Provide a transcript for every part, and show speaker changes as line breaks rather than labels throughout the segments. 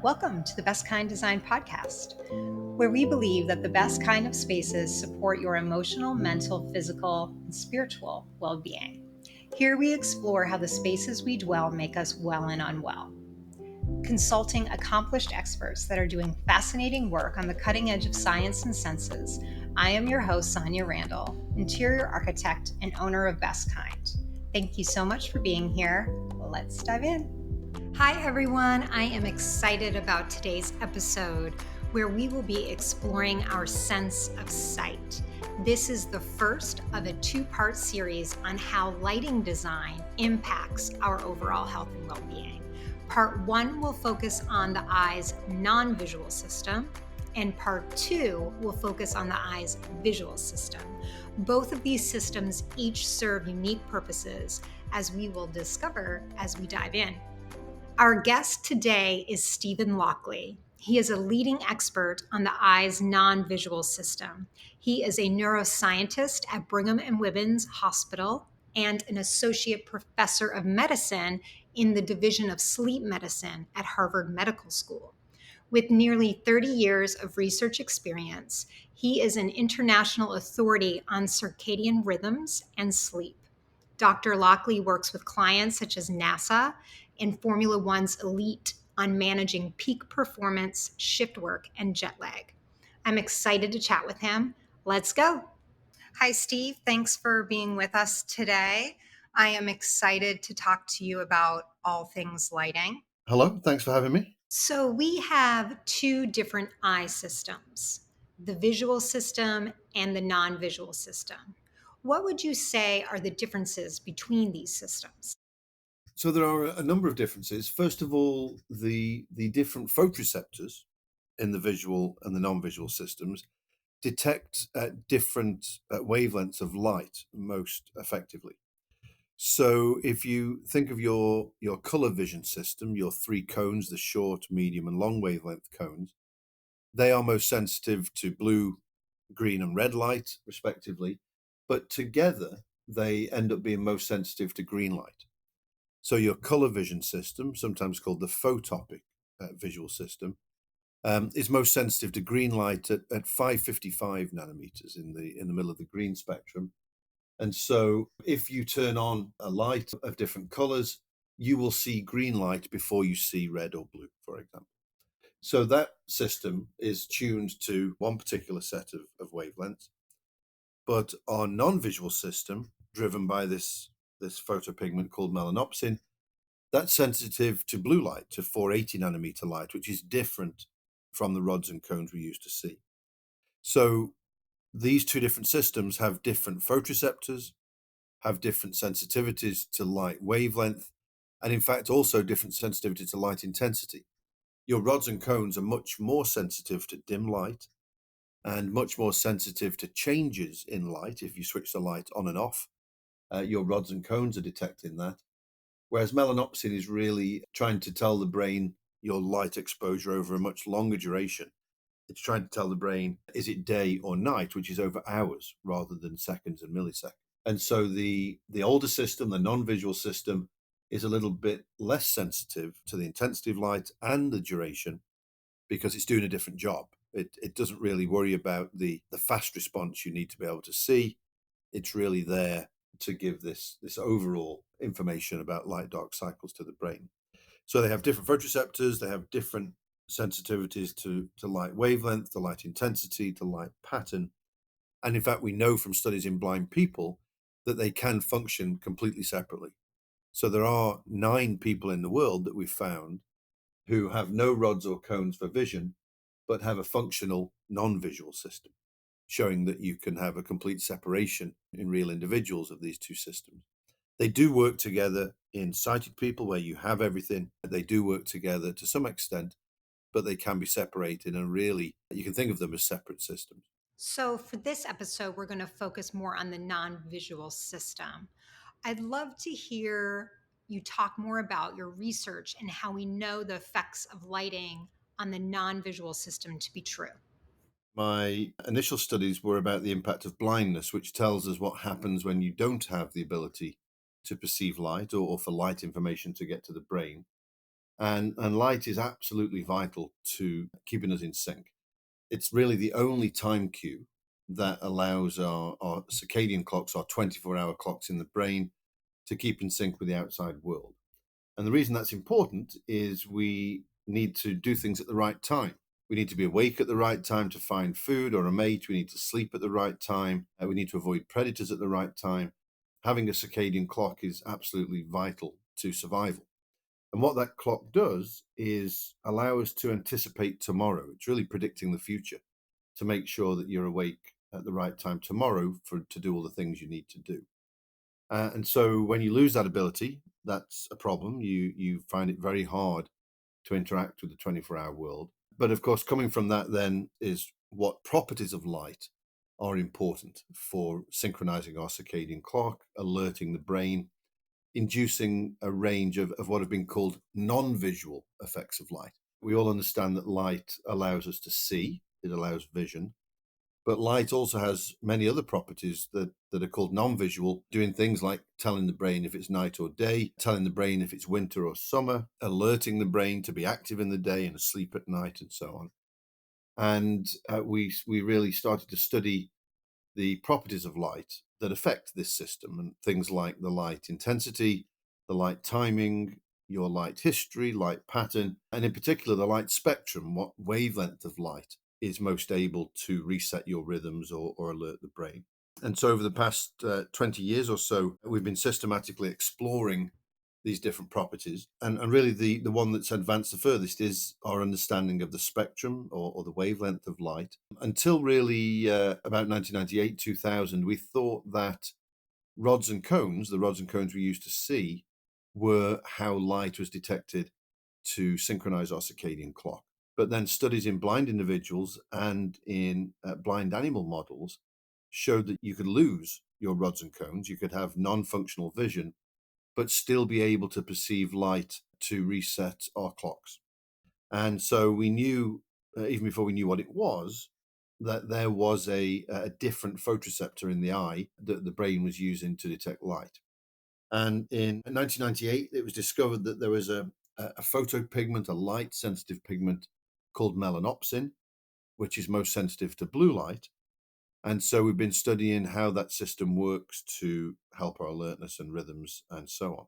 Welcome to the Best Kind Design podcast, where we believe that the best kind of spaces support your emotional, mental, physical, and spiritual well being. Here we explore how the spaces we dwell make us well and unwell. Consulting accomplished experts that are doing fascinating work on the cutting edge of science and senses, I am your host, Sonia Randall, interior architect and owner of Best Kind. Thank you so much for being here. Let's dive in. Hi, everyone. I am excited about today's episode where we will be exploring our sense of sight. This is the first of a two-part series on how lighting design impacts our overall health and well-being. Part one will focus on the eye's non-visual system, and part two will focus on the eye's visual system. Both of these systems each serve unique purposes, as we will discover as we dive in. Our guest today is Stephen Lockley. He is a leading expert on the eye's non-visual system. He is a neuroscientist at Brigham and Women's Hospital and an associate professor of medicine in the Division of Sleep Medicine at Harvard Medical School. With nearly 30 years of research experience, he is an international authority on circadian rhythms and sleep. Dr. Lockley works with clients such as NASA and Formula One's elite on managing peak performance, shift work, and jet lag. I'm excited to chat with him. Let's go. Hi, Steve. Thanks for being with us today. I am excited to talk to you about all things lighting.
Hello, thanks for having me.
So, we have two different eye systems, the visual system and the non visual system. What would you say are the differences between these systems?
So there are a number of differences. First of all, the different photoreceptors in the visual and the non-visual systems detect different wavelengths of light most effectively. So if you think of your color vision system, your three cones, the short, medium, and long wavelength cones, they are most sensitive to blue, green, and red light, respectively. But together, they end up being most sensitive to green light. So your color vision system, sometimes called the photopic visual system, is most sensitive to green light at 555 nanometers in the middle of the green spectrum. And so if you turn on a light of different colors, you will see green light before you see red or blue, for example. So that system is tuned to one particular set of wavelengths. But our non-visual system, driven by this photopigment called melanopsin, that's sensitive to blue light, to 480 nanometer light, which is different from the rods and cones we used to see. So these two different systems have different photoreceptors, have different sensitivities to light wavelength, and in fact also different sensitivity to light intensity. Your rods and cones are much more sensitive to dim light and much more sensitive to changes in light. If you switch the light on and off, your rods and cones are detecting that. Whereas melanopsin is really trying to tell the brain your light exposure over a much longer duration. It's trying to tell the brain, is it day or night, which is over hours rather than seconds and milliseconds. And so the older system, the non-visual system, is a little bit less sensitive to the intensity of light and the duration because it's doing a different job. It doesn't really worry about the fast response you need to be able to see. It's really there to give this overall information about light dark cycles to the brain. So they have different photoreceptors, they have different sensitivities to light wavelength, to light intensity, to light pattern. And in fact, we know from studies in blind people that they can function completely separately. So there are 9 people in the world that we've found who have no rods or cones for vision, but have a functional non-visual system, showing that you can have a complete separation in real individuals of these two systems. They do work together in sighted people where you have everything. They do work together to some extent, but they can be separated, and really, you can think of them as separate systems.
So, for this episode, we're going to focus more on the non visual system. I'd love to hear you talk more about your research and how we know the effects of lighting on the non visual system to be true.
My initial studies were about the impact of blindness, which tells us what happens when you don't have the ability to perceive light or for light information to get to the brain. And light is absolutely vital to keeping us in sync. It's really the only time cue that allows our circadian clocks, our 24-hour clocks in the brain, to keep in sync with the outside world. And the reason that's important is we need to do things at the right time. We need to be awake at the right time to find food or a mate. We need to sleep at the right time. We need to avoid predators at the right time. Having a circadian clock is absolutely vital to survival. And what that clock does is allow us to anticipate tomorrow. It's really predicting the future to make sure that you're awake at the right time tomorrow to do all the things you need to do. And so when you lose that ability, that's a problem. You find it very hard to interact with the 24-hour world. But of course, coming from that then is what properties of light are important for synchronizing our circadian clock, alerting the brain, inducing a range of what have been called non-visual effects of light. We all understand that light allows us to see, it allows vision, but light also has many other properties that are called non-visual, doing things like telling the brain if it's night or day, telling the brain if it's winter or summer, alerting the brain to be active in the day and asleep at night, and so on. And we really started to study the properties of light that affect this system, and things like the light intensity, the light timing, your light history, light pattern, and in particular the light spectrum, what wavelength of light is most able to reset your rhythms or alert the brain. And so over the past 20 years or so, we've been systematically exploring these different properties. And really the one that's advanced the furthest is our understanding of the spectrum or the wavelength of light. Until really about 1998, 2000, we thought that rods and cones, the rods and cones we used to see, were how light was detected to synchronize our circadian clock. But then studies in blind individuals and in blind animal models showed that you could lose your rods and cones. You could have non-functional vision, but still be able to perceive light to reset our clocks. And so we knew, even before we knew what it was, that there was a different photoreceptor in the eye that the brain was using to detect light. And in 1998, it was discovered that there was a photopigment, a light-sensitive pigment called melanopsin, which is most sensitive to blue light. And so we've been studying how that system works to help our alertness and rhythms and so on.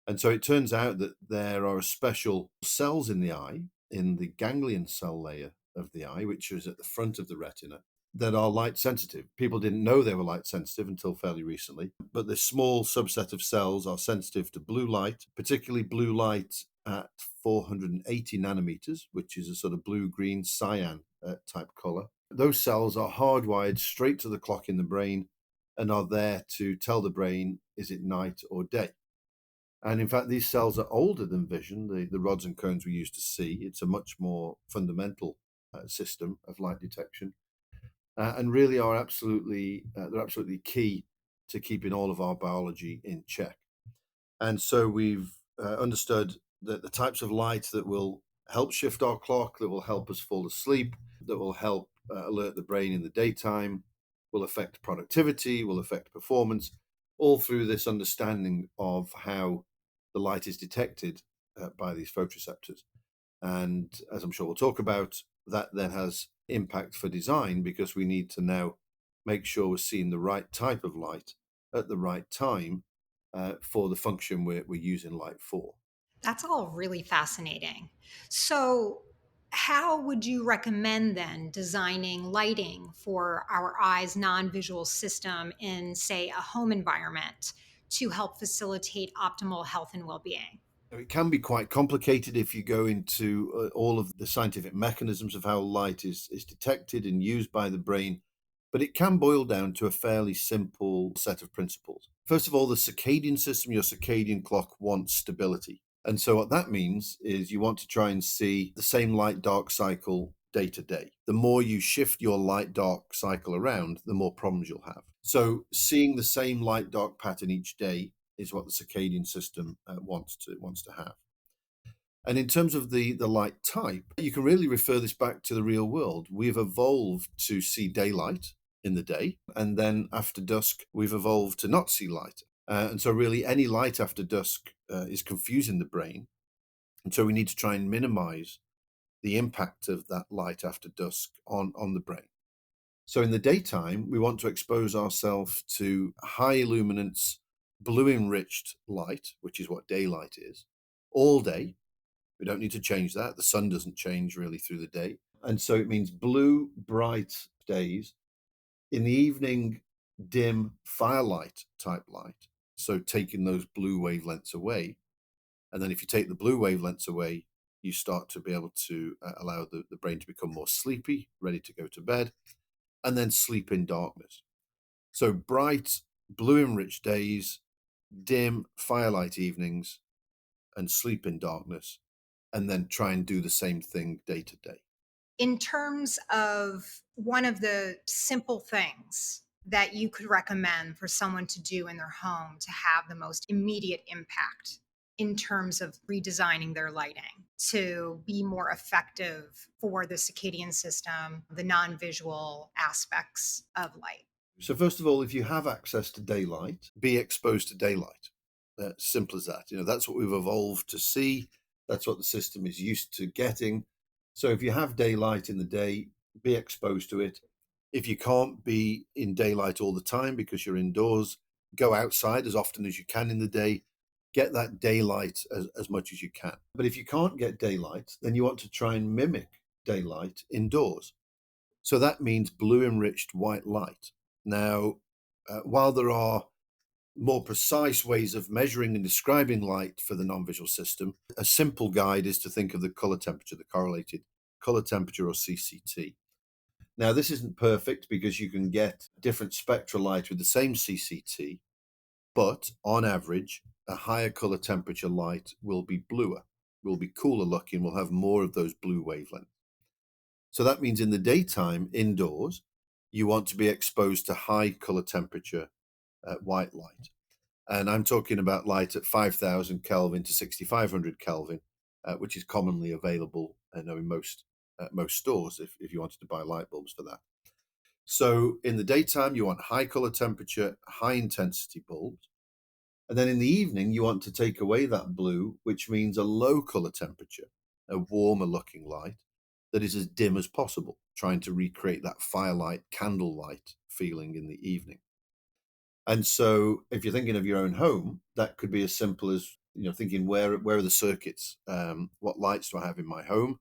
And so it turns out that there are special cells in the eye, in the ganglion cell layer of the eye, which is at the front of the retina, that are light sensitive. People didn't know they were light sensitive until fairly recently, but this small subset of cells are sensitive to blue light, particularly blue light at 480 nanometers, which is a sort of blue-green cyan type color. Those cells are hardwired straight to the clock in the brain and are there to tell the brain, is it night or day? And in fact, these cells are older than vision, the rods and cones we used to see. It's a much more fundamental system of light detection, and really are they're absolutely key to keeping all of our biology in check. And so we've understood that the types of light that will help shift our clock, that will help us fall asleep, that will help alert the brain in the daytime, will affect productivity, will affect performance, all through this understanding of how the light is detected by these photoreceptors. And as I'm sure we'll talk about, that then has impact for design, because we need to now make sure we're seeing the right type of light at the right time for the function we're using light for.
That's all really fascinating. So, how would you recommend then designing lighting for our eye's non visual system in, say, a home environment to help facilitate optimal health and well being?
It can be quite complicated if you go into all of the scientific mechanisms of how light is detected and used by the brain, but it can boil down to a fairly simple set of principles. First of all, the circadian system, your circadian clock, wants stability. And so what that means is you want to try and see the same light dark cycle day to day. The more you shift your light dark cycle around, the more problems you'll have. So seeing the same light dark pattern each day is what the circadian system wants to have. And in terms of the light type, you can really refer this back to the real world. We've evolved to see daylight in the day, and then after dusk, we've evolved to not see light. And so really any light after dusk is confusing the brain. And so we need to try and minimize the impact of that light after dusk on the brain. So in the daytime, we want to expose ourselves to high luminance, blue enriched light, which is what daylight is, all day. We don't need to change that. The sun doesn't change really through the day. And so it means blue, bright days. In the evening, dim firelight type light. So taking those blue wavelengths away. And then if you take the blue wavelengths away, you start to be able to allow the brain to become more sleepy, ready to go to bed, and then sleep in darkness. So bright, blue enriched days, dim firelight evenings, and sleep in darkness, and then try and do the same thing day to day.
In terms of one of the simple things that you could recommend for someone to do in their home to have the most immediate impact in terms of redesigning their lighting to be more effective for the circadian system, the non visual aspects of light?
So, first of all, if you have access to daylight, be exposed to daylight. Simple as that. That's what we've evolved to see. That's what the system is used to getting. So, if you have daylight in the day, be exposed to it. If you can't be in daylight all the time because you're indoors, go outside as often as you can in the day. Get that daylight as much as you can. But if you can't get daylight, then you want to try and mimic daylight indoors. So that means blue enriched white light. Now, while there are more precise ways of measuring and describing light for the non-visual system, a simple guide is to think of the color temperature, the correlated color temperature, or CCT. Now, this isn't perfect because you can get different spectral light with the same CCT, but on average, a higher color temperature light will be bluer, will be cooler looking, will have more of those blue wavelengths. So that means in the daytime, indoors, you want to be exposed to high color temperature white light. And I'm talking about light at 5,000 Kelvin to 6,500 Kelvin, which is commonly available in most stores if you wanted to buy light bulbs for that. So in the daytime, you want high color temperature, high intensity bulbs. And then in the evening, you want to take away that blue, which means a low color temperature, a warmer looking light that is as dim as possible, trying to recreate that firelight, candlelight feeling in the evening. And so if you're thinking of your own home, that could be as simple as thinking where are the circuits? What lights do I have in my home?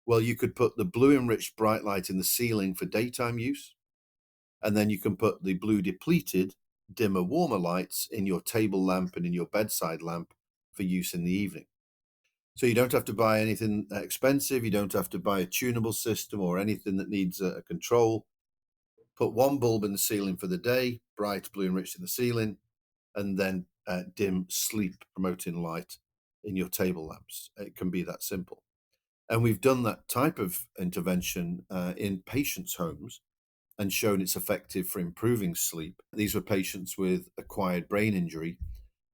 Well, you could put the blue enriched bright light in the ceiling for daytime use, and then you can put the blue depleted, dimmer, warmer lights in your table lamp and in your bedside lamp for use in the evening. So you don't have to buy anything expensive. You don't have to buy a tunable system or anything that needs a control. Put one bulb in the ceiling for the day, bright blue enriched in the ceiling, and then dim sleep promoting light in your table lamps. It can be that simple. And we've done that type of intervention in patients' homes and shown it's effective for improving sleep. These were patients with acquired brain injury.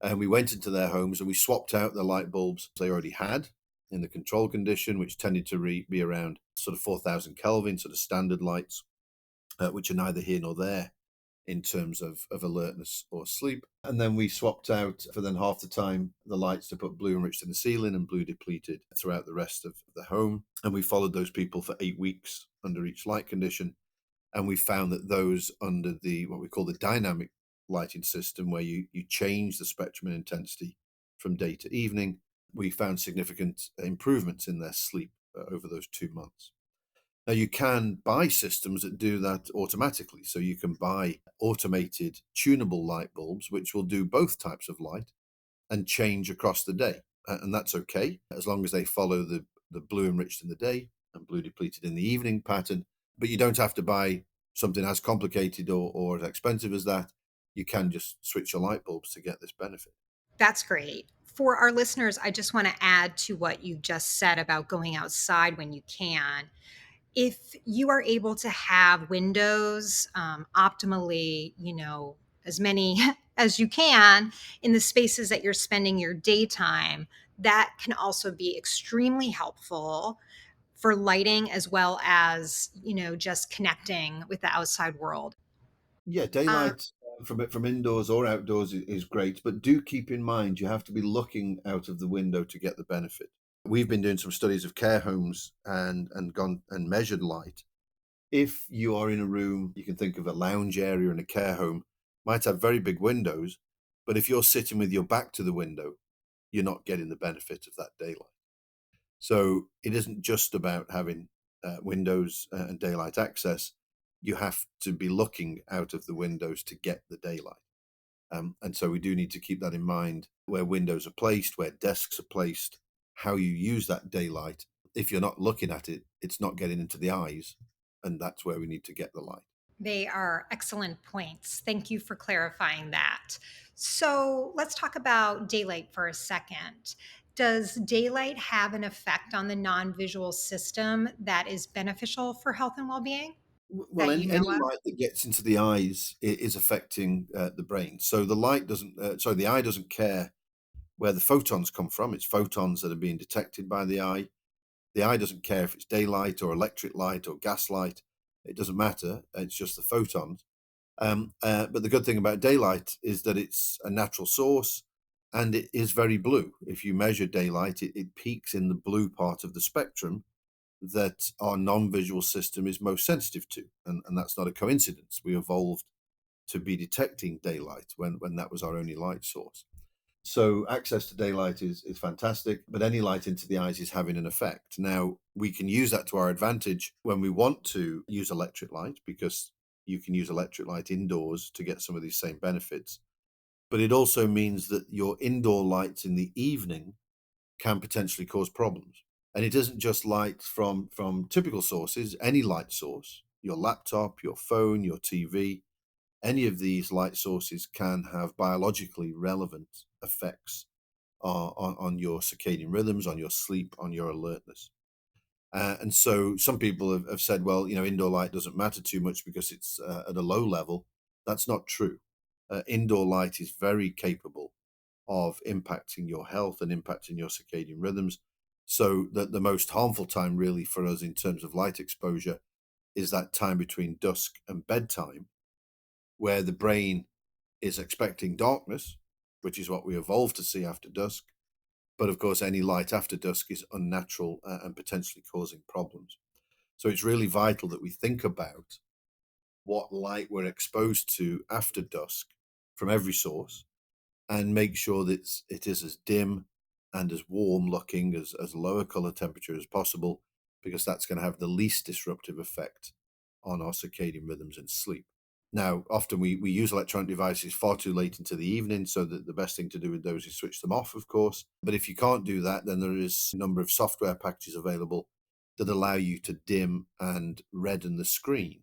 And we went into their homes and we swapped out the light bulbs they already had in the control condition, which tended to be around sort of 4,000 Kelvin, sort of standard lights, which are neither here nor there in terms of alertness or sleep. And then we swapped out for then half the time the lights to put blue enriched in the ceiling and blue depleted throughout the rest of the home. And we followed those people for 8 weeks under each light condition. And we found that those under the what we call the dynamic lighting system, where you change the spectrum and intensity from day to evening, we found significant improvements in their sleep over those 2 months. Now, you can buy systems that do that automatically. So you can buy automated tunable light bulbs, which will do both types of light and change across the day. And that's okay, as long as they follow the blue enriched in the day and blue depleted in the evening pattern. But you don't have to buy something as complicated or as expensive as that. You can just switch your light bulbs to get this benefit.
That's great. For our listeners, I just want to add to what you just said about going outside when you can. If you are able to have windows optimally, as many as you can in the spaces that you're spending your daytime, that can also be extremely helpful for lighting as well as, just connecting with the outside world.
Yeah,
Um,
daylight from indoors or outdoors is great, but do keep in mind you have to be looking out of the window to get the benefit. We've been doing some studies of care homes and gone and measured light. If you are in a room, you can think of a lounge area in a care home, might have very big windows, but if you're sitting with your back to the window, you're not getting the benefit of that daylight. So it isn't just about having windows and daylight access. You have to be looking out of the windows to get the daylight. And so we do need to keep that in mind where windows are placed, where desks are placed, how you use that daylight. If you're not looking at it, it's not getting into the eyes. And that's where we need to get the light.
They are excellent points. Thank you for clarifying that. So let's talk about daylight for a second. Does daylight have an effect on the non visual system that is beneficial for health and well being
Well,
that
any,
you
any
know of?
light that gets into the eyes is affecting the brain. So the light doesn't, sorry, the eye doesn't care where the photons come from. It's photons that are being detected by the eye. The eye doesn't care if it's daylight or electric light or gas light. It doesn't matter. It's just the photons. But the good thing about daylight is that it's a natural source and it is very blue. If you measure daylight, it peaks in the blue part of the spectrum that our non-visual system is most sensitive to. And that's not a coincidence. We evolved to be detecting daylight when that was our only light source. So access to daylight is fantastic, but any light into the eyes is having an effect. Now, we can use that to our advantage when we want to use electric light, because you can use electric light indoors to get some of these same benefits. But it also means that your indoor lights in the evening can potentially cause problems. And it isn't just light from typical sources, any light source, your laptop, your phone, your TV, any of these light sources can have biologically relevant effects on your circadian rhythms, on your sleep, on your alertness. And so some people have said, well, indoor light doesn't matter too much because it's at a low level. That's not true. Indoor light is very capable of impacting your health and impacting your circadian rhythms. So that the most harmful time really for us in terms of light exposure is that time between dusk and bedtime, where the brain is expecting darkness, which is what we evolved to see after dusk. But of course, any light after dusk is unnatural and potentially causing problems. So it's really vital that we think about what light we're exposed to after dusk from every source and make sure that it is as dim and as warm looking, as lower color temperature as possible, because that's going to have the least disruptive effect on our circadian rhythms and sleep. Now, often we use electronic devices far too late into the evening, so that the best thing to do with those is switch them off, of course. But if you can't do that, then there is a number of software packages available that allow you to dim and redden the screen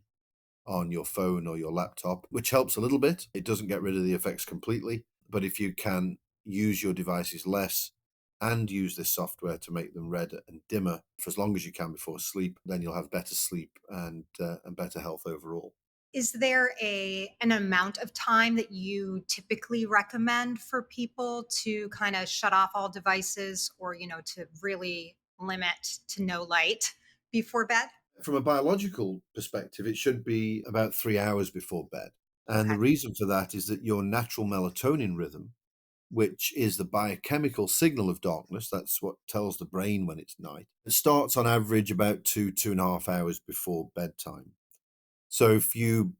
on your phone or your laptop, which helps a little bit. It doesn't get rid of the effects completely, but if you can use your devices less and use this software to make them redder and dimmer for as long as you can before sleep, then you'll have better sleep and better health overall.
Is there an amount of time that you typically recommend for people to kind of shut off all devices or, to really limit to no light before bed?
From a biological perspective, it should be about 3 hours before bed. And the
Okay.
reason for that is that your natural melatonin rhythm, which is the biochemical signal of darkness, that's what tells the brain when it's night, it starts on average about 2.5 hours before bedtime. So if you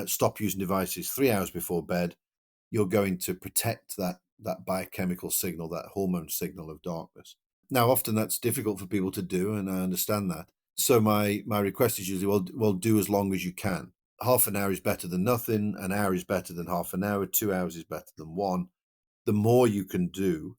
stop using devices 3 hours before bed, you're going to protect that biochemical signal, that hormone signal of darkness. Now, often that's difficult for people to do, and I understand that. So my request is usually, well, do as long as you can. Half an hour is better than nothing. An hour is better than half an hour. 2 hours is better than one. The more you can do,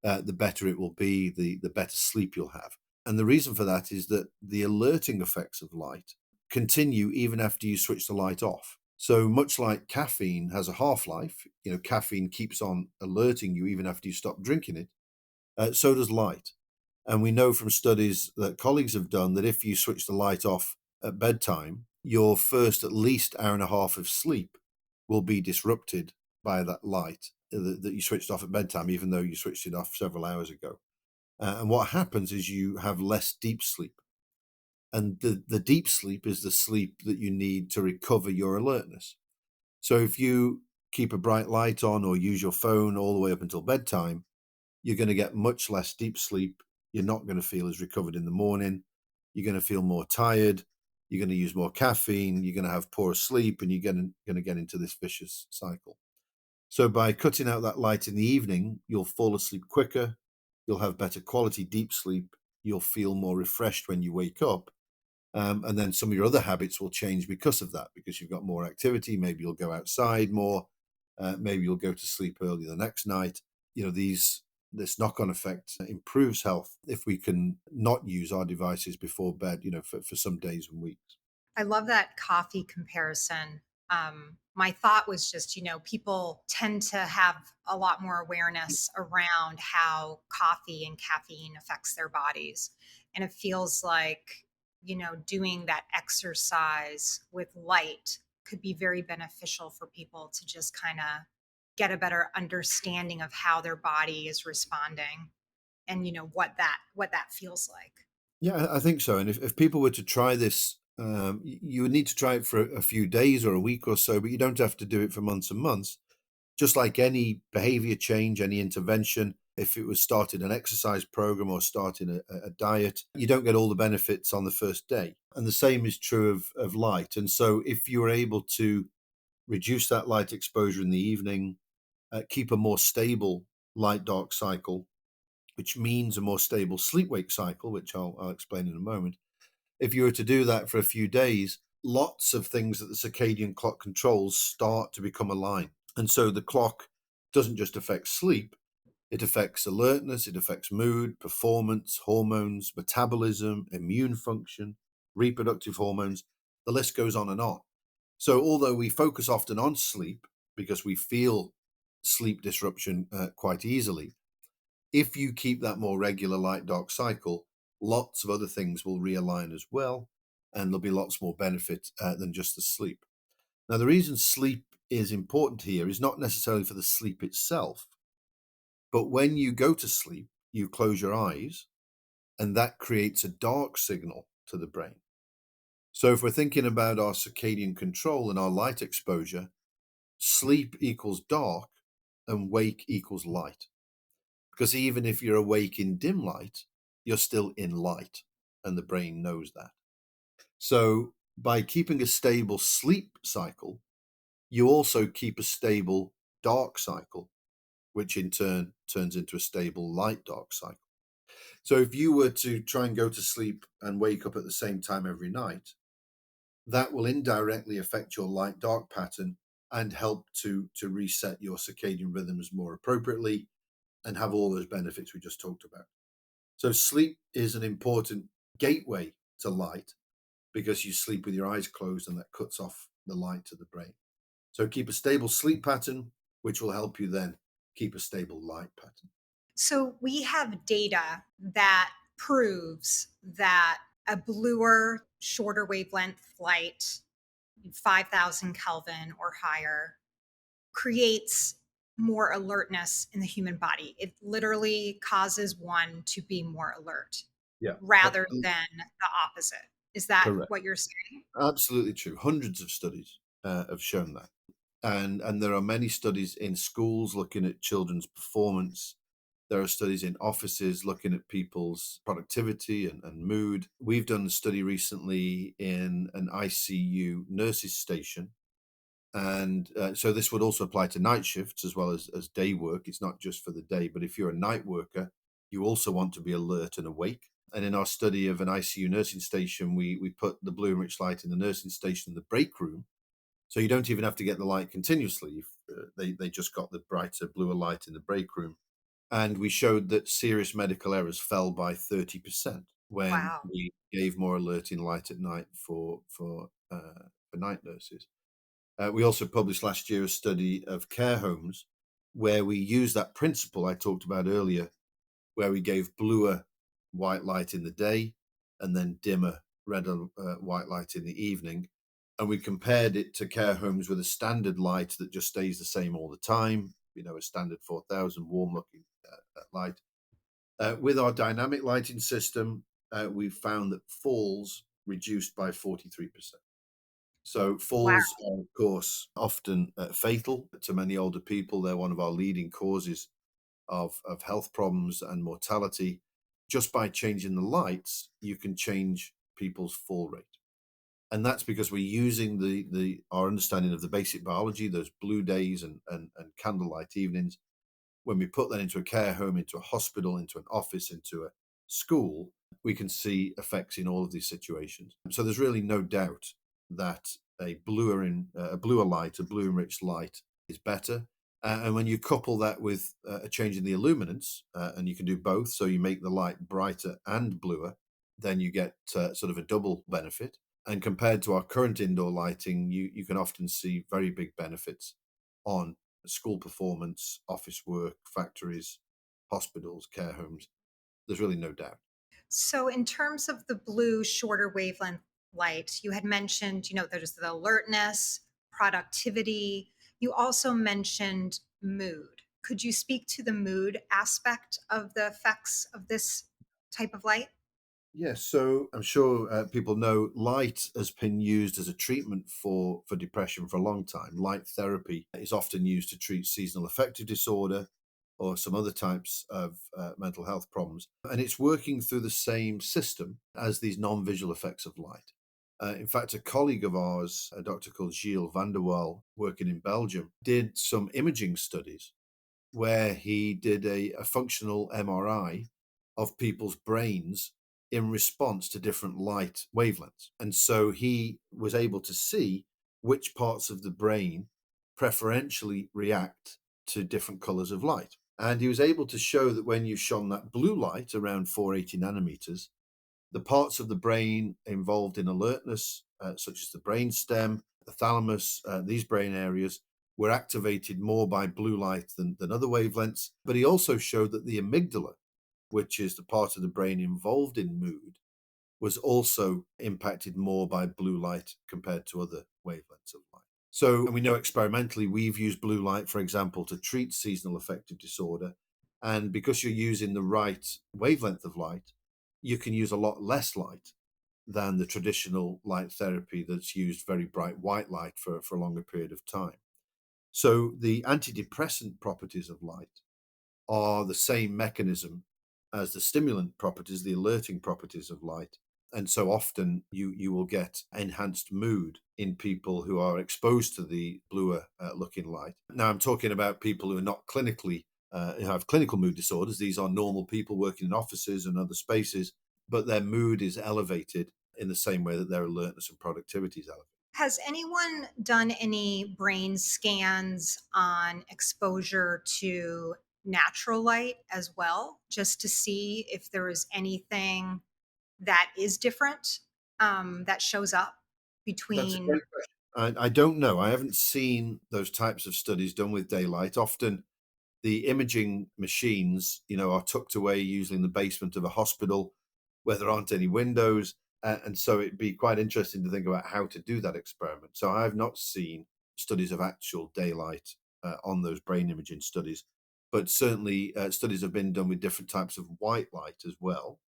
the better it will be. The better sleep you'll have. And the reason for that is that the alerting effects of light continue even after you switch the light off. So much like caffeine has a half-life, caffeine keeps on alerting you even after you stop drinking it, so does light. And we know from studies that colleagues have done that if you switch the light off at bedtime, your first at least hour and a half of sleep will be disrupted by that light that you switched off at bedtime, even though you switched it off several hours ago. And what happens is you have less deep sleep. And the deep sleep is the sleep that you need to recover your alertness. So if you keep a bright light on or use your phone all the way up until bedtime, you're going to get much less deep sleep. you're not going to feel as recovered in the morning. You're going to feel more tired. You're going to use more caffeine. You're going to have poorer sleep, and you're going to get into this vicious cycle. So by cutting out that light in the evening, you'll fall asleep quicker. You'll have better quality deep sleep. You'll feel more refreshed when you wake up. And then some of your other habits will change because of that, because you've got more activity. Maybe you'll go outside more. Maybe you'll go to sleep early the next night. This knock-on effect improves health if we can not use our devices before bed, for some days and weeks.
I love that coffee comparison. My thought was just, people tend to have a lot more awareness around how coffee and caffeine affects their bodies. And it feels like, doing that exercise with light could be very beneficial for people to just kind of get a better understanding of how their body is responding and, what that feels like.
Yeah, I think so. And if people were to try this, you would need to try it for a few days or a week or so, but you don't have to do it for months and months. Just like any behavior change, any intervention, if it was starting an exercise program or starting a diet, you don't get all the benefits on the first day. And the same is true of light. And so if you are able to reduce that light exposure in the evening, keep a more stable light dark cycle, which means a more stable sleep wake cycle, which I'll explain in a moment. If you were to do that for a few days, lots of things that the circadian clock controls start to become aligned. And so the clock doesn't just affect sleep, it affects alertness, it affects mood, performance, hormones, metabolism, immune function, reproductive hormones. The list goes on and on. So although we focus often on sleep because we feel sleep disruption quite easily, if you keep that more regular light dark cycle, lots of other things will realign as well, and there'll be lots more benefit than just the sleep. Now, the reason sleep is important here is not necessarily for the sleep itself, but when you go to sleep, you close your eyes, and that creates a dark signal to the brain. So, if we're thinking about our circadian control and our light exposure, sleep equals dark and wake equals light. Because even if you're awake in dim light, you're still in light, and the brain knows that. So, by keeping a stable sleep cycle, you also keep a stable dark cycle, which in turn turns into a stable light dark cycle. So, if you were to try and go to sleep and wake up at the same time every night, that will indirectly affect your light dark pattern and help to reset your circadian rhythms more appropriately and have all those benefits we just talked about. So sleep is an important gateway to light because you sleep with your eyes closed and that cuts off the light to the brain. So keep a stable sleep pattern, which will help you then keep a stable light pattern.
So we have data that proves that a bluer, shorter wavelength light, 5,000 Kelvin or higher, creates more alertness in the human body. It literally causes one to be more alert
Yeah,
rather than the opposite. Is that
correct.
what you're saying?
Absolutely true. Hundreds of studies have shown that. And there are many studies in schools looking at children's performance. There are studies in offices looking at people's productivity and mood. We've done a study recently in an ICU nurses station. And so this would also apply to night shifts as well as day work. It's not just for the day, but if you're a night worker, you also want to be alert and awake. And in our study of an ICU nursing station, we put the blue and rich light in the nursing station in the break room. So you don't even have to get the light continuously. They just got the brighter, bluer light in the break room. And we showed that serious medical errors fell by 30% when
Wow.
we gave more alerting light at night for night nurses. We also published last year a study of care homes where we used that principle I talked about earlier, where we gave bluer white light in the day and then dimmer red and white light in the evening. And we compared it to care homes with a standard light that just stays the same all the time, a standard 4,000 warm looking light. With our dynamic lighting system, we found that falls reduced by 43%. So
Wow.
falls are, of course, often fatal to many older people. They're one of our leading causes of health problems and mortality. just by changing the lights, you can change people's fall rate. And that's because we're using our understanding of the basic biology, those blue days and candlelight evenings. When we put that into a care home, into a hospital, into an office, into a school, we can see effects in all of these situations. So there's really no doubt that a bluer light, a blue enriched light, is better. And when you couple that with a change in the illuminance, and you can do both, so you make the light brighter and bluer, then you get sort of a double benefit. And compared to our current indoor lighting, you can often see very big benefits on school performance, office work, factories, hospitals, care homes. There's really no doubt.
So, in terms of the blue shorter wavelength light, you had mentioned, there's the alertness, productivity. You also mentioned mood. Could you speak to the mood aspect of the effects of this type of light?
Yes, so I'm sure people know light has been used as a treatment for depression for a long time. Light therapy is often used to treat seasonal affective disorder or some other types of mental health problems. And it's working through the same system as these non visual effects of light. In fact, a colleague of ours, a doctor called Gilles van der Waal, working in Belgium, did some imaging studies where he did a functional MRI of people's brains in response to different light wavelengths. And so he was able to see which parts of the brain preferentially react to different colors of light. And he was able to show that when you shone that blue light around 480 nanometers, the parts of the brain involved in alertness, such as the brain stem, the thalamus, these brain areas, were activated more by blue light than other wavelengths. But he also showed that the amygdala, which is the part of the brain involved in mood, was also impacted more by blue light compared to other wavelengths of light. So, and we know experimentally, we've used blue light, for example, to treat seasonal affective disorder. And because you're using the right wavelength of light, you can use a lot less light than the traditional light therapy that's used very bright white light for a longer period of time. So the antidepressant properties of light are the same mechanism as the stimulant properties, the alerting properties of light. And so often you will get enhanced mood in people who are exposed to the bluer looking light. Now, I'm talking about people who are not clinically, who have clinical mood disorders. These are normal people working in offices and other spaces, but their mood is elevated in the same way that their alertness and productivity is elevated.
Has anyone done any brain scans on exposure to natural light as well, just to see if there is anything that is different that shows up
That's a
between?
great question. I don't know. I haven't seen those types of studies done with daylight. Often the imaging machines, are tucked away usually in the basement of a hospital where there aren't any windows. And so it'd be quite interesting to think about how to do that experiment. So I have not seen studies of actual daylight on those brain imaging studies, but certainly studies have been done with different types of white light as well,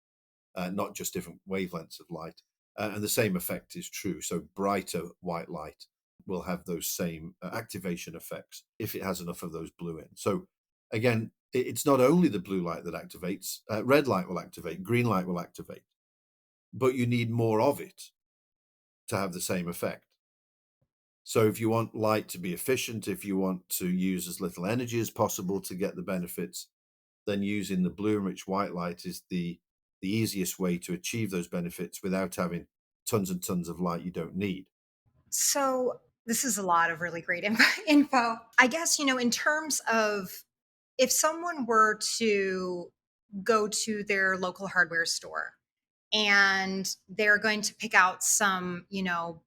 not just different wavelengths of light. And the same effect is true. So brighter white light will have those same activation effects if it has enough of those blue in. So again, it's not only the blue light that activates, red light will activate, green light will activate, but you need more of it to have the same effect. So if you want light to be efficient, if you want to use as little energy as possible to get the benefits, then using the blue enriched white light is the easiest way to achieve those benefits without having tons and tons of light you don't need.
So, this is a lot of really great info. I guess, in terms of if someone were to go to their local hardware store and they're going to pick out some,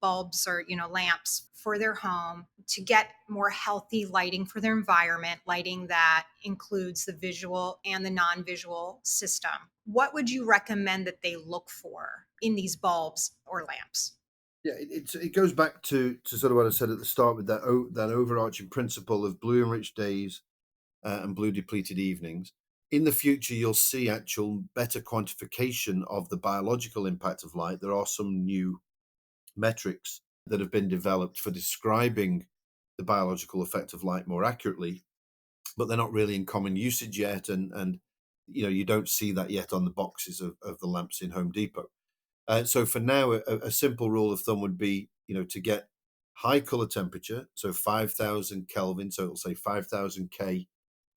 bulbs or, lamps for their home to get more healthy lighting for their environment, lighting that includes the visual and the non-visual system. What would you recommend that they look for in these bulbs or lamps?
Yeah, it goes back to sort of what I said at the start with that overarching principle of blue enriched days and blue depleted evenings. In the future, you'll see actual better quantification of the biological impact of light. There are some new metrics that have been developed for describing the biological effect of light more accurately, but they're not really in common usage yet. And You don't see that yet on the boxes of the lamps in Home Depot. So for now, a simple rule of thumb would be, to get high color temperature, so 5,000 Kelvin, so it'll say 5,000 K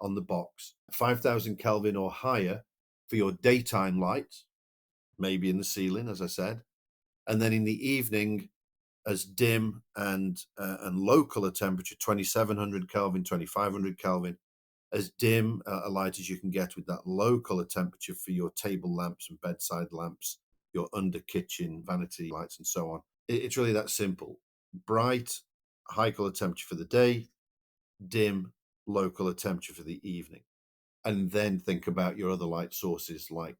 on the box, 5,000 Kelvin or higher for your daytime light, maybe in the ceiling, as I said, and then in the evening, as dim and low color temperature, 2,700 Kelvin, 2,500 Kelvin, as dim a light as you can get with that low color temperature for your table lamps and bedside lamps, your under kitchen vanity lights, and so on. It's really that simple. Bright, high color temperature for the day, dim, low color temperature for the evening. And then think about your other light sources like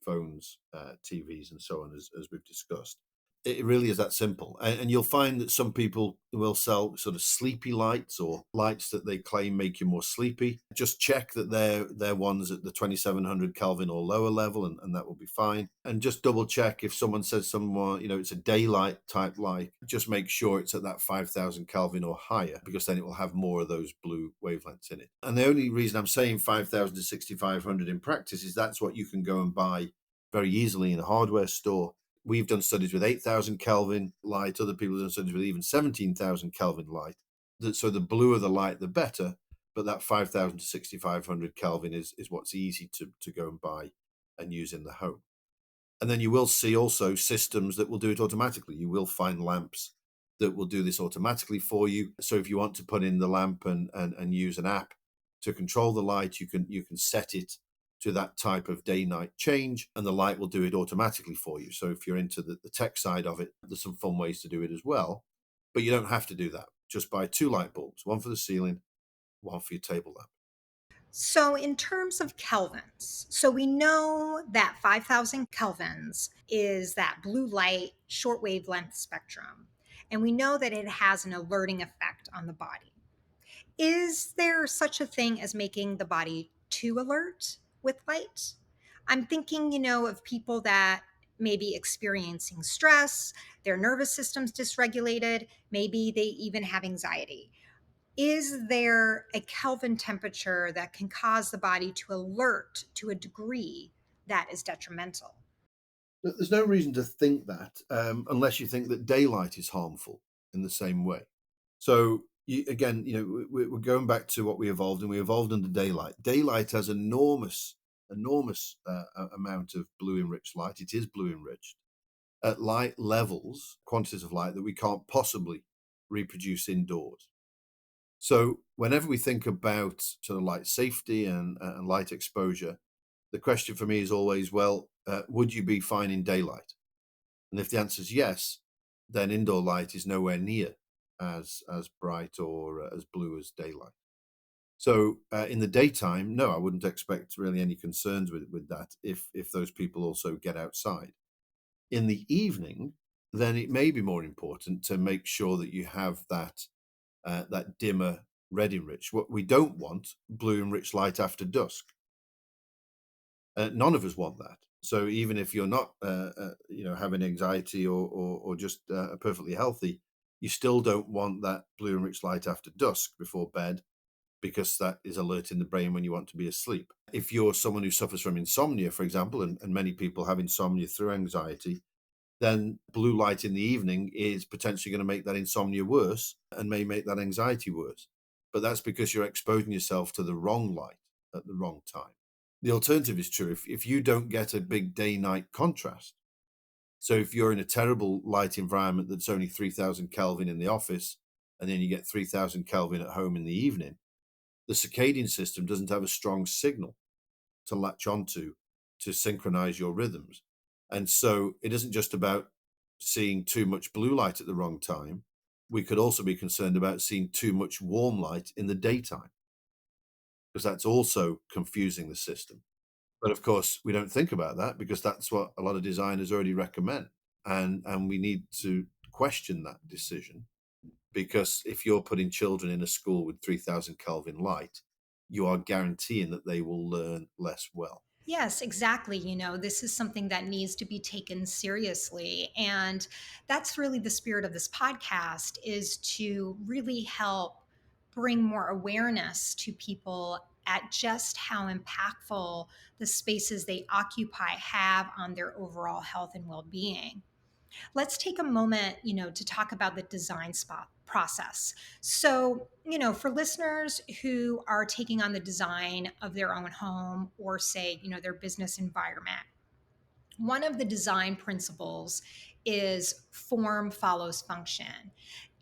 phones, TVs, and so on, as we've discussed. It really is that simple. And you'll find that some people will sell sort of sleepy lights or lights that they claim make you more sleepy. Just check that they're ones at the 2,700 Kelvin or lower level, and that will be fine. And just double check if someone says someone, it's a daylight type light, just make sure it's at that 5,000 Kelvin or higher, because then it will have more of those blue wavelengths in it. And the only reason I'm saying 5,000 to 6,500 in practice is that's what you can go and buy very easily in a hardware store. We've done studies with 8,000 Kelvin light. Other people have done studies with even 17,000 Kelvin light. So the bluer the light, the better. But that 5,000 to 6,500 Kelvin is what's easy to go and buy and use in the home. And then you will see also systems that will do it automatically. You will find lamps that will do this automatically for you. So if you want to put in the lamp and use an app to control the light, you can set it to that type of day-night change, and the light will do it automatically for you. So if you're into the tech side of it, there's some fun ways to do it as well. But you don't have to do that. Just buy 2 light bulbs, one for the ceiling, one for your table lamp.
So, in terms of kelvins, so we know that 5,000 kelvins is that blue light short wavelength spectrum, and we know that it has an alerting effect on the body. Is there such a thing as making the body too alert with light? I'm thinking, of people that may be experiencing stress, their nervous system's dysregulated, maybe they even have anxiety. Is there a Kelvin temperature that can cause the body to alert to a degree that is detrimental?
There's no reason to think that, unless you think that daylight is harmful in the same way. So again, we're going back to what we evolved, and we evolved under daylight. Daylight has enormous amount of blue enriched light. It is blue enriched at light levels, quantities of light that we can't possibly reproduce indoors. So whenever we think about sort of light safety and light exposure, the question for me is always, well, would you be fine in daylight? And if the answer is yes, then indoor light is nowhere near as bright or as blue as daylight. So in the daytime, no, I wouldn't expect really any concerns with that if those people also get outside. In the evening, then it may be more important to make sure that you have that dimmer red enriched. What we don't want, blue enriched light after dusk. None of us want that. So even if you're not, having anxiety or just perfectly healthy, you still don't want that blue enriched light after dusk before bed, because that is alerting the brain when you want to be asleep. If you're someone who suffers from insomnia, for example, and many people have insomnia through anxiety, then blue light in the evening is potentially going to make that insomnia worse and may make that anxiety worse. But that's because you're exposing yourself to the wrong light at the wrong time. The alternative is true. If you don't get a big day-night contrast, so if you're in a terrible light environment that's only 3,000 Kelvin in the office, and then you get 3,000 Kelvin at home in the evening, the circadian system doesn't have a strong signal to latch onto to synchronize your rhythms. And so it isn't just about seeing too much blue light at the wrong time. We could also be concerned about seeing too much warm light in the daytime, because that's also confusing the system. But of course, we don't think about that because that's what a lot of designers already recommend. And we need to question that decision, because if you're putting children in a school with 3,000 Kelvin light, you are guaranteeing that they will learn less well.
Yes, exactly. This is something that needs to be taken seriously. And that's really the spirit of this podcast, is to really help bring more awareness to people at just how impactful the spaces they occupy have on their overall health and well-being. Let's take a moment, to talk about the design spot process. So, for listeners who are taking on the design of their own home or say, their business environment, one of the design principles is form follows function.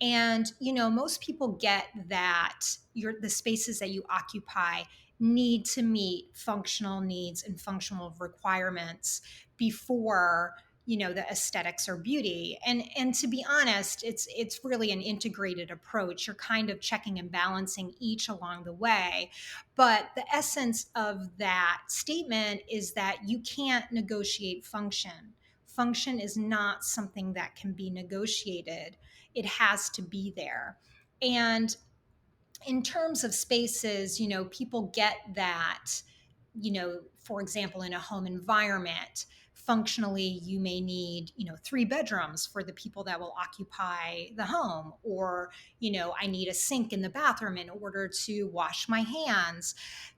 And most people get that the spaces that you occupy need to meet functional needs and functional requirements before the aesthetics or beauty. And to be honest, it's really an integrated approach. You're kind of checking and balancing each along the way. But the essence of that statement is that you can't negotiate function. Function is not something that can be negotiated, it has to be there. And in terms of spaces, people get that, for example, in a home environment, functionally, you may need, 3 bedrooms for the people that will occupy the home, or, I need a sink in the bathroom in order to wash my hands.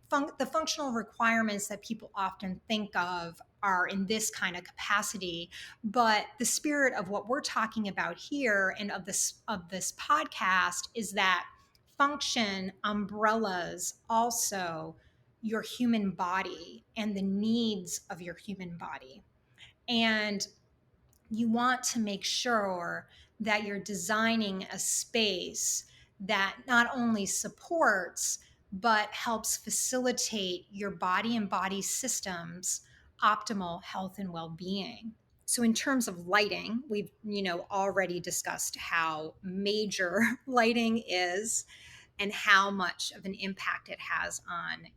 The functional requirements that people often think of are in this kind of capacity, but the spirit of what we're talking about here and of this podcast is that function umbrellas also your human body and the needs of your human body. And you want to make sure that you're designing a space that not only supports but helps facilitate your body and body systems optimal health and well-being. So in terms of lighting, we've already discussed how major lighting is and how much of an impact it has on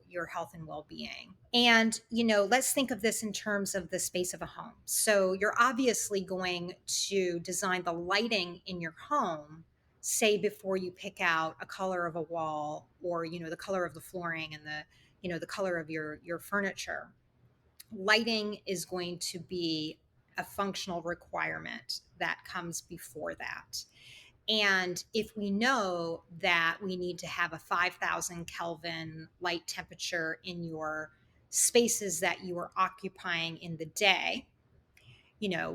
your health and well-being. And let's think of this in terms of the space of a home. So you're obviously going to design the lighting in your home, say, before you pick out a color of a wall, or the color of the flooring and the color of your furniture. Lighting is going to be a functional requirement that comes before that. And if we know that we need to have a 5,000 Kelvin light temperature in your spaces that you are occupying in the day,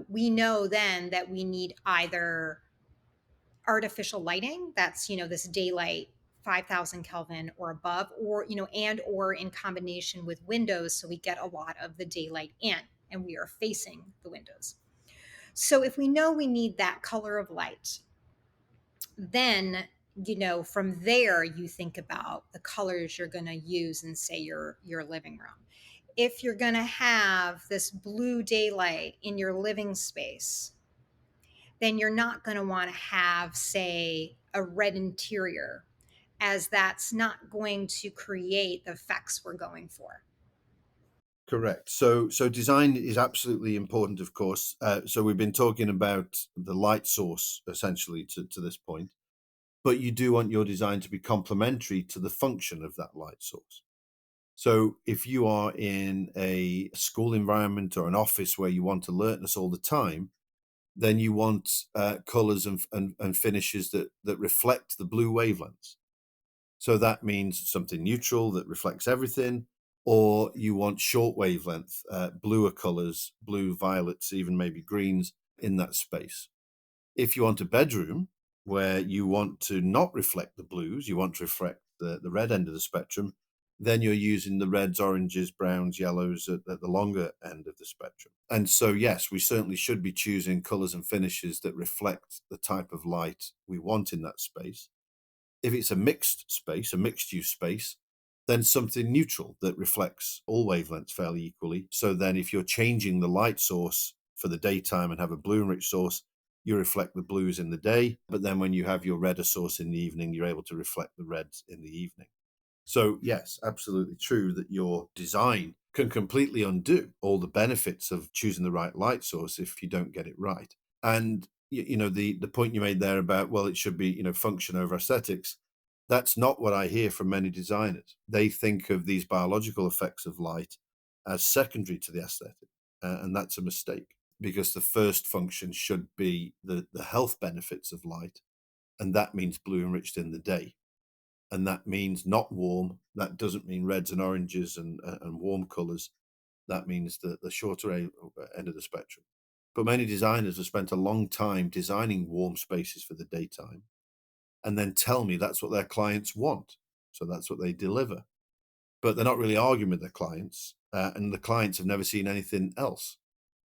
we know then that we need either artificial lighting, that's, this daylight 5,000 Kelvin or above, or, and or in combination with windows, so we get a lot of the daylight in and we are facing the windows. So if we know we need that color of light, then from there you think about the colors you're going to use in, say, your living room. If you're going to have this blue daylight in your living space, then you're not going to want to have, say, a red interior, as that's not going to create the effects we're going for.
Correct. So design is absolutely important, of course. So we've been talking about the light source essentially to this point, but you do want your design to be complementary to the function of that light source. So if you are in a school environment or an office where you want alertness all the time, then you want colors and finishes that reflect the blue wavelengths. So that means something neutral that reflects everything, or you want short wavelength, bluer colors, blue, violets, even maybe greens in that space. If you want a bedroom where you want to not reflect the blues, you want to reflect the red end of the spectrum, then you're using the reds, oranges, browns, yellows at the longer end of the spectrum. And so, yes, we certainly should be choosing colors and finishes that reflect the type of light we want in that space. If it's a mixed space, a mixed use space, then something neutral that reflects all wavelengths fairly equally. So then if you're changing the light source for the daytime and have a blue enriched source, you reflect the blues in the day. But then when you have your redder source in the evening, you're able to reflect the reds in the evening. So yes, absolutely true that your design can completely undo all the benefits of choosing the right light source if you don't get it right. And the point you made there about, well, it should be, function over aesthetics. That's not what I hear from many designers. They think of these biological effects of light as secondary to the aesthetic. And that's a mistake, because the first function should be the health benefits of light. And that means blue enriched in the day. and that means not warm. That doesn't mean reds and oranges and warm colors. That means the shorter end of the spectrum. But many designers have spent a long time designing warm spaces for the daytime and then tell me that's what their clients want. So that's what they deliver. But they're not really arguing with their clients, and the clients have never seen anything else,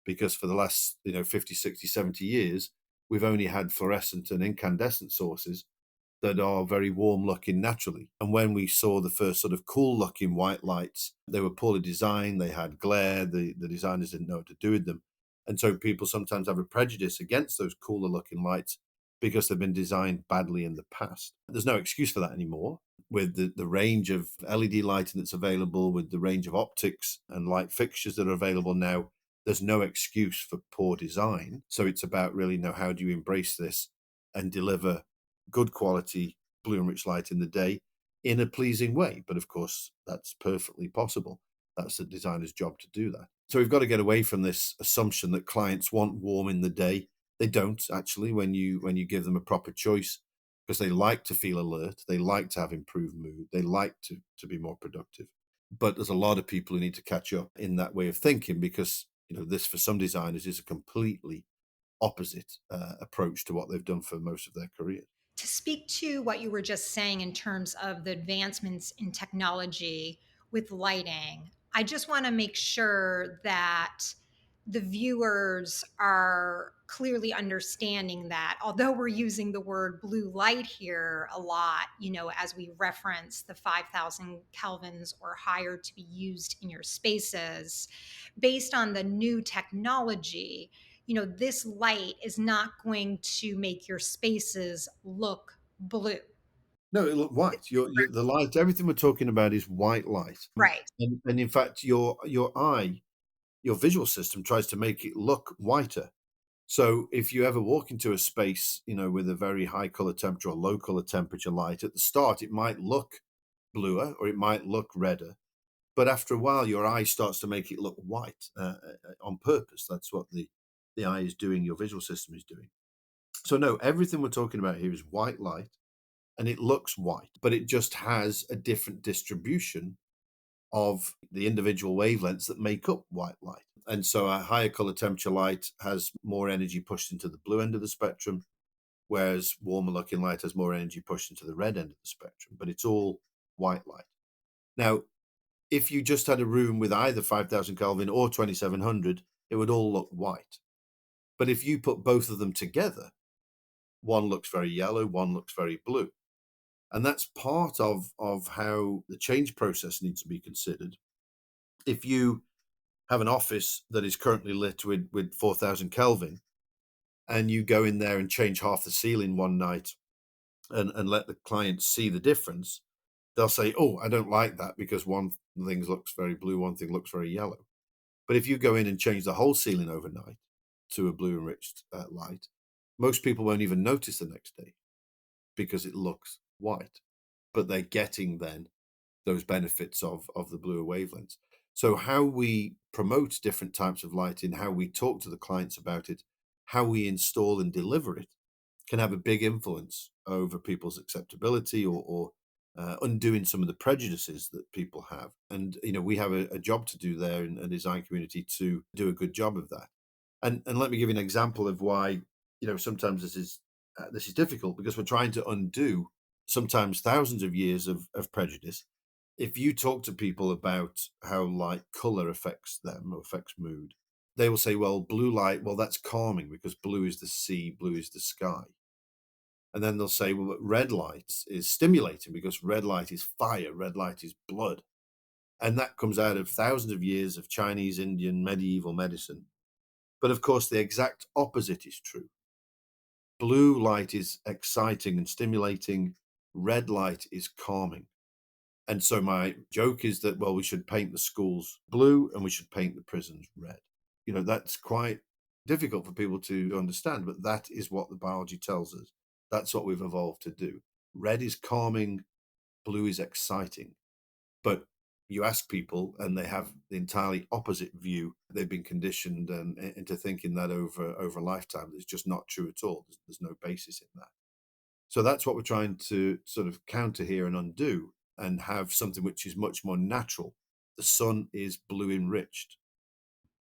because for the last 50, 60, 70 years, we've only had fluorescent and incandescent sources that are very warm looking naturally. And when we saw the first sort of cool looking white lights, they were poorly designed, they had glare, the designers didn't know what to do with them. And so people sometimes have a prejudice against those cooler looking lights because they've been designed badly in the past. There's no excuse for that anymore. With the range of LED lighting that's available, with the range of optics and light fixtures that are available now, there's no excuse for poor design. So it's about really how do you embrace this and deliver good quality blue and rich light in the day in a pleasing way. But of course, that's perfectly possible. That's the designer's job to do that. So we've got to get away from this assumption that clients want warm in the day. They don't actually when you give them a proper choice, because they like to feel alert, they like to have improved mood, they like to be more productive. But there's a lot of people who need to catch up in that way of thinking, because this for some designers is a completely opposite approach to what they've done for most of their career.
To speak to what you were just saying in terms of the advancements in technology with lighting, I just want to make sure that the viewers are clearly understanding that although we're using the word blue light here a lot, as we reference the 5,000 kelvins or higher to be used in your spaces, based on the new technology, this light is not going to make your spaces look blue.
No, it look white. The light, everything we're talking about is white light.
Right.
And in fact, your eye, your visual system tries to make it look whiter. So if you ever walk into a space, with a very high color temperature or low color temperature light, at the start, it might look bluer or it might look redder. But after a while, your eye starts to make it look white on purpose. That's what the eye is doing, your visual system is doing. So no, everything we're talking about here is white light, and it looks white, but it just has a different distribution of the individual wavelengths that make up white light. And so a higher color temperature light has more energy pushed into the blue end of the spectrum, whereas warmer looking light has more energy pushed into the red end of the spectrum, but it's all white light. Now, if you just had a room with either 5,000 Kelvin or 2,700, it would all look white. But if you put both of them together, one looks very yellow, one looks very blue. And that's part of how the change process needs to be considered. If you have an office that is currently lit with 4,000 Kelvin, and you go in there and change half the ceiling one night and let the client see the difference, they'll say, oh, I don't like that because one thing looks very blue, one thing looks very yellow. But if you go in and change the whole ceiling overnight to a blue enriched light, most people won't even notice the next day because it looks white. But they're getting then those benefits of the bluer wavelengths. So how we promote different types of lighting, how we talk to the clients about it, how we install and deliver it can have a big influence over people's acceptability or undoing some of the prejudices that people have. And, we have a job to do there in a design community to do a good job of that. And let me give you an example of why, sometimes this is difficult, because we're trying to undo sometimes thousands of years of prejudice. If you talk to people about how light color affects them or affects mood, they will say, well, blue light, well, that's calming because blue is the sea, blue is the sky. And then they'll say, well, but red light is stimulating because red light is fire, red light is blood. And that comes out of thousands of years of Chinese, Indian, medieval medicine. But of course, the exact opposite is true. Blue light is exciting and stimulating. Red light is calming. And so my joke is that, well, we should paint the schools blue and we should paint the prisons red. That's quite difficult for people to understand, but that is what the biology tells us. That's what we've evolved to do. Red is calming, blue is exciting. But you ask people and they have the entirely opposite view. They've been conditioned into thinking that over a lifetime. It's just not true at all. There's no basis in that. So that's what we're trying to sort of counter here and undo, and have something which is much more natural. The sun is blue enriched,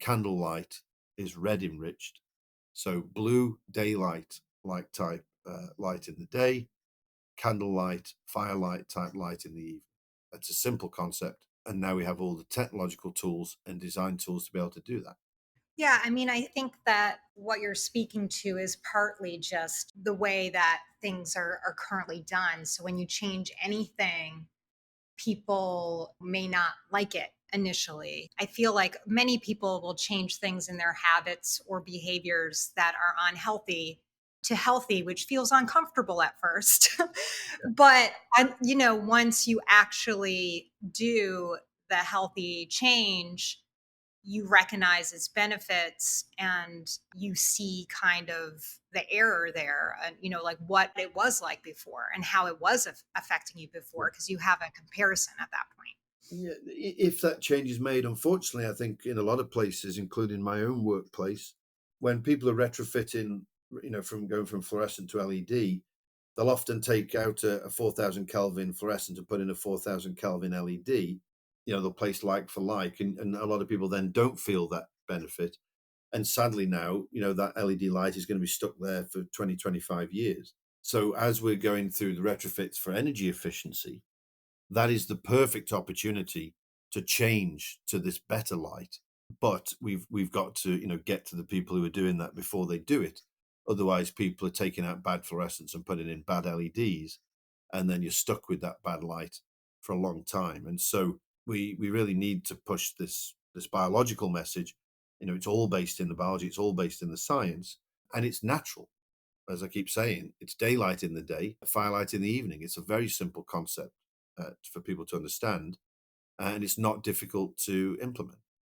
candlelight is red enriched. So blue daylight like type light in the day, candlelight, firelight type light in the evening. It's a simple concept. And now we have all the technological tools and design tools to be able to do that.
Yeah, I mean, I think that what you're speaking to is partly just the way that things are currently done. So when you change anything, people may not like it initially. I feel like many people will change things in their habits or behaviors that are unhealthy to healthy, which feels uncomfortable at first. But once you actually do the healthy change, you recognize its benefits and you see kind of the error there, and like what it was like before and how it was affecting you
Yeah.
before, because you have a comparison at that point.
Yeah, if that change is made, unfortunately, I think in a lot of places, including my own workplace, when people are retrofitting, from going from fluorescent to LED, they'll often take out a 4,000 Kelvin fluorescent and put in a 4,000 Kelvin LED. They'll place like for like, and a lot of people then don't feel that benefit. And sadly now, that LED light is going to be stuck there for 20, 25 years. So as we're going through the retrofits for energy efficiency, that is the perfect opportunity to change to this better light. But we've got to get to the people who are doing that before they do it. Otherwise, people are taking out bad fluorescents and putting in bad LEDs, and then you're stuck with that bad light for a long time. And so we really need to push this biological message. It's all based in the biology, it's all based in the science, and it's natural. As I keep saying, it's daylight in the day, firelight in the evening. It's a very simple concept for people to understand, and it's not difficult to implement.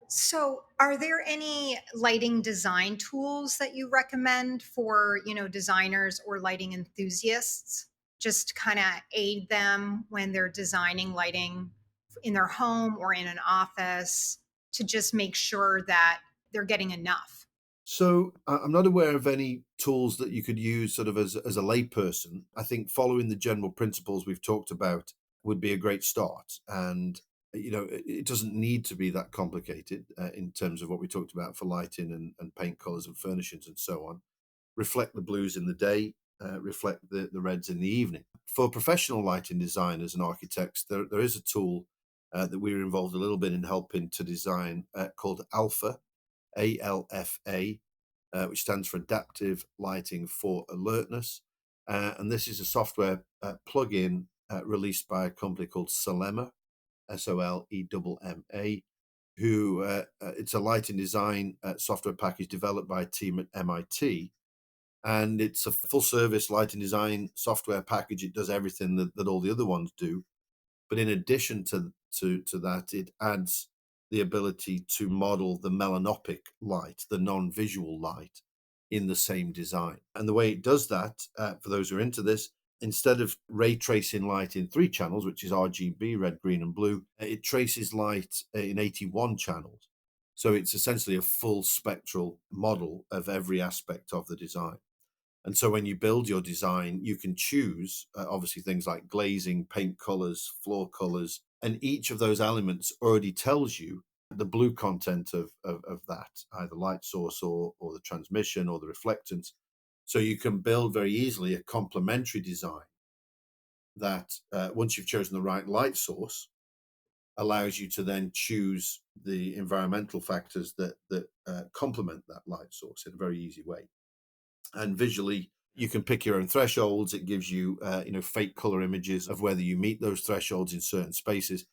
So, are there any lighting design tools that you recommend for, designers or lighting enthusiasts? Just kind of aid them when they're designing lighting in their home or in an office, to just make sure that they're getting enough.
So I'm not aware of any tools that you could use sort of as a layperson. I think following the general principles we've talked about would be a great start. And it doesn't need to be that complicated in terms of what we talked about for lighting and paint colors and furnishings and so on. Reflect the blues in the day, reflect the reds in the evening. For professional lighting designers and architects, there is a tool that we were involved a little bit in helping to design called Alpha, ALFA, which stands for Adaptive Lighting for Alertness. And this is a software plugin released by a company called Solema, Solemma, who it's a lighting design software package developed by a team at MIT. And it's a full service lighting design software package. It does everything that all the other ones do. But in addition to that, it adds the ability to model the melanopic light, the non-visual light, in the same design. And the way it does that, for those who are into this, instead of ray tracing light in 3 channels, which is RGB, red, green, and blue, it traces light in 81 channels. So it's essentially a full spectral model of every aspect of the design. And so when you build your design, you can choose obviously things like glazing, paint colors, floor colors, and each of those elements already tells you the blue content of that, either light source or the transmission or the reflectance. So you can build very easily a complementary design that once you've chosen the right light source, allows you to then choose the environmental factors that complement that light source in a very easy way. And visually, you can pick your own thresholds. It gives you fake color images of whether you meet those thresholds in certain spaces.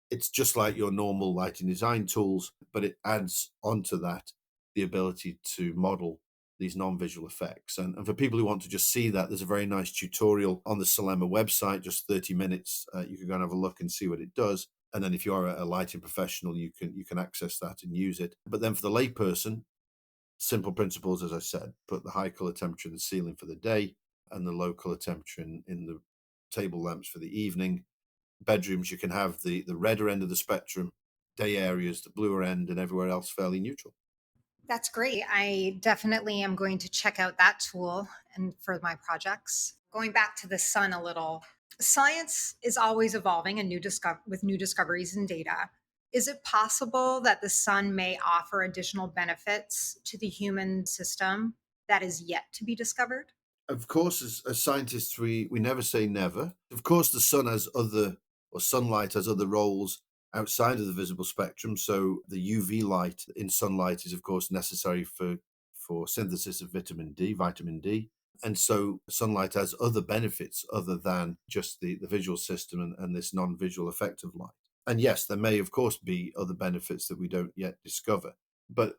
It's just like your normal lighting design tools, but it adds onto that the ability to model these non-visual effects. And for people who want to just see that, there's a very nice tutorial on the Solema website, just 30 minutes. You can go and have a look and see what it does. And then if you are a lighting professional, you can access that and use it. But then for the layperson, simple principles, as I said, put the high color temperature in the ceiling for the day and the low color temperature in the table lamps for the evening. Bedrooms, you can have the redder end of the spectrum, day areas, the bluer end, and everywhere else fairly neutral.
That's great. I definitely am going to check out that tool and for my projects. going back to the sun a little, science is always evolving and with new discoveries and data. Is it possible that the sun may offer additional benefits to the human system that is yet to be discovered?
Of course, as scientists, we never say never. Of course, the sun has other, or sunlight has other roles outside of the visible spectrum. So the UV light in sunlight is, of course, necessary for synthesis of vitamin D. And so sunlight has other benefits other than just the visual system and this non-visual effect of light. And yes, there may, of course, be other benefits that we don't yet discover. But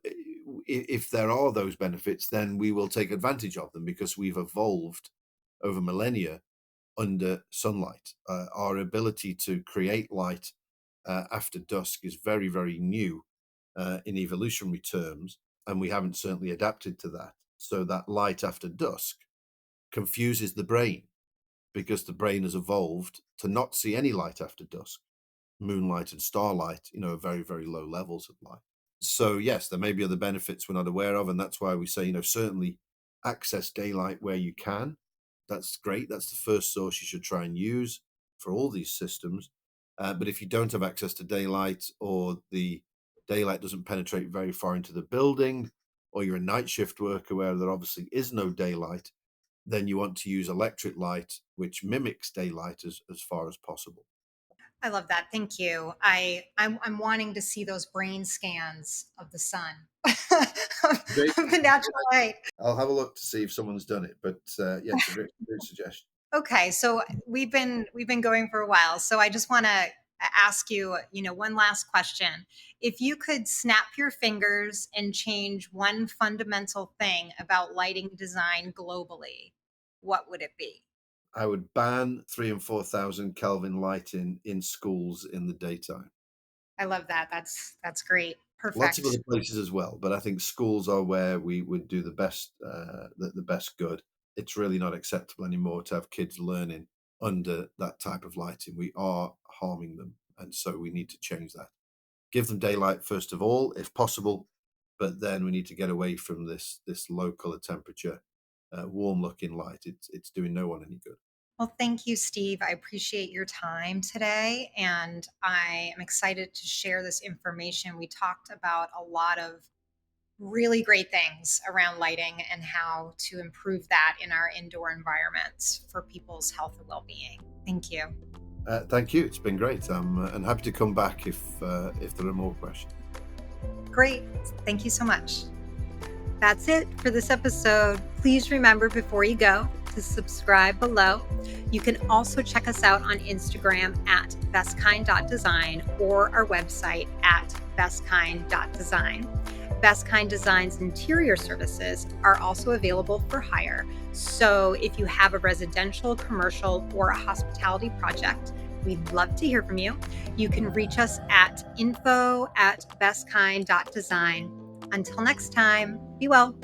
if there are those benefits, then we will take advantage of them because we've evolved over millennia under sunlight. Our ability to create light after dusk is very, very new in evolutionary terms, and we haven't certainly adapted to that. So that light after dusk confuses the brain because the brain has evolved to not see any light after dusk. Moonlight and starlight, are very, very low levels of light. So yes, there may be other benefits we're not aware of, and that's why we say, certainly access daylight where you can. That's great. That's the first source you should try and use for all these systems. But if you don't have access to daylight, or the daylight doesn't penetrate very far into the building, or you're a night shift worker where there obviously is no daylight, then you want to use electric light, which mimics daylight as far as possible.
I love that. Thank you. I'm wanting to see those brain scans of the sun of the natural light.
I'll have a look to see if someone's done it, but yeah, it's a great suggestion.
Okay, so we've been going for a while, so I just want to ask you, one last question. If you could snap your fingers and change one fundamental thing about lighting design globally, what would it be?
I would ban 3,000 and 4,000 Kelvin lighting in schools in the daytime.
I love that. That's great.
Lots of
Perfect.
other places as well, but I think schools are where we would do the best, the best good. It's really not acceptable anymore to have kids learning under that type of lighting. We are harming them, and so we need to change that. Give them daylight first of all, if possible, but then we need to get away from this low color temperature, warm looking light. It's doing no one any good.
Well, thank you, Steve. I appreciate your time today, and I am excited to share this information. We talked about a lot of really great things around lighting and how to improve that in our indoor environments for people's health and well-being. Thank you.
Thank you. It's been great. I'm happy to come back if there are more questions.
Great. Thank you so much. That's it for this episode. Please remember before you go to subscribe below. You can also check us out on Instagram at bestkind.design or our website at bestkind.design. Best Kind Design's interior services are also available for hire. So if you have a residential, commercial, or a hospitality project, we'd love to hear from you. You can reach us at info@bestkind.design. Until next time, be well.